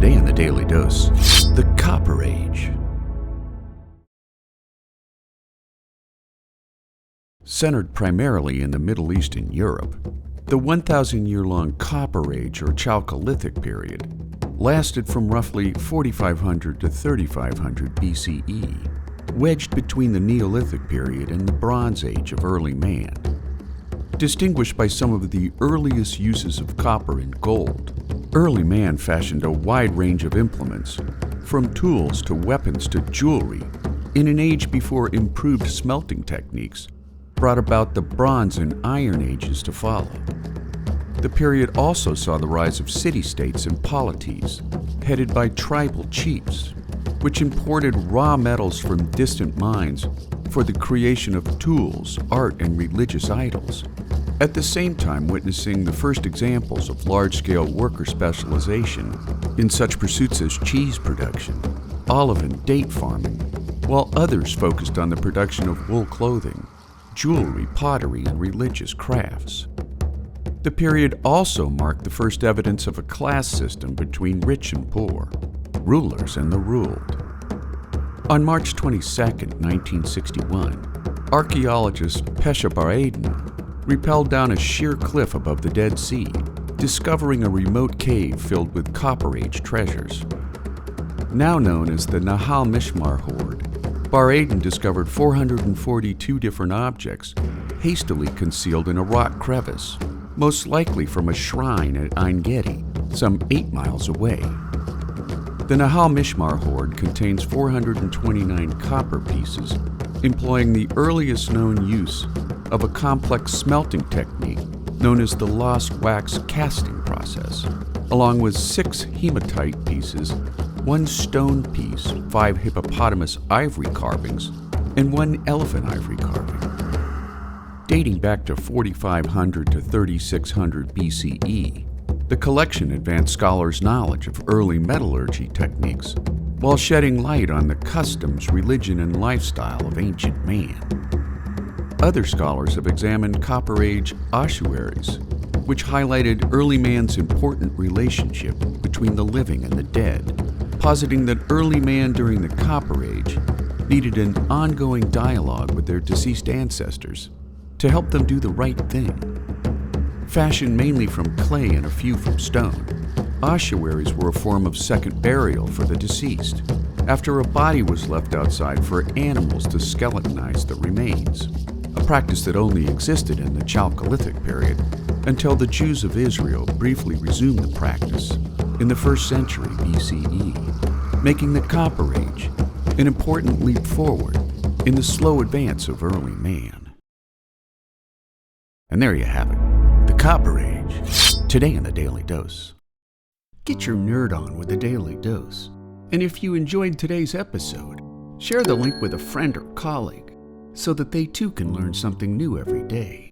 Today in the Daily Dose, the Copper Age. Centered primarily in the Middle East and Europe, the 1,000-year-long Copper Age, or Chalcolithic Period, lasted from roughly 4,500 to 3,500 BCE, wedged between the Neolithic Period and the Bronze Age of early man. Distinguished by some of the earliest uses of copper and gold, early man fashioned a wide range of implements, from tools to weapons to jewelry, in an age before improved smelting techniques brought about the Bronze and Iron Ages to follow. The period also saw the rise of city-states and polities, headed by tribal chiefs, which imported raw metals from distant mines for the creation of tools, art, and religious idols, at the same time witnessing the first examples of large-scale worker specialization in such pursuits as cheese production, olive and date farming, while others focused on the production of wool clothing, jewelry, pottery, and religious crafts. The period also marked the first evidence of a class system between rich and poor, rulers and the ruled. On March 22, 1961, archaeologist Pesha Bar-Aden rappelled down a sheer cliff above the Dead Sea, discovering a remote cave filled with Copper Age treasures. Now known as the Nahal Mishmar Hoard, Bar-Aden discovered 442 different objects hastily concealed in a rock crevice, most likely from a shrine at Ein Gedi, some 8 miles away. The Nahal Mishmar Hoard contains 429 copper pieces, employing the earliest known use of a complex smelting technique known as the lost wax casting process, along with 6 hematite pieces, 1 stone piece, 5 hippopotamus ivory carvings, and 1 elephant ivory carving. Dating back to 4,500 to 3,600 BCE, the collection advanced scholars' knowledge of early metallurgy techniques while shedding light on the customs, religion, and lifestyle of ancient man. Other scholars have examined Copper Age ossuaries, which highlighted early man's important relationship between the living and the dead, positing that early man during the Copper Age needed an ongoing dialogue with their deceased ancestors to help them do the right thing. Fashioned mainly from clay and a few from stone, ossuaries were a form of second burial for the deceased, after a body was left outside for animals to skeletonize the remains, a practice that only existed in the Chalcolithic period until the Jews of Israel briefly resumed the practice in the 1st century BCE, making the Copper Age an important leap forward in the slow advance of early man. And there you have it, the Copper Age, today in the Daily Dose. Get your nerd on with the Daily Dose. And if you enjoyed today's episode, share the link with a friend or colleague so that they too can learn something new every day.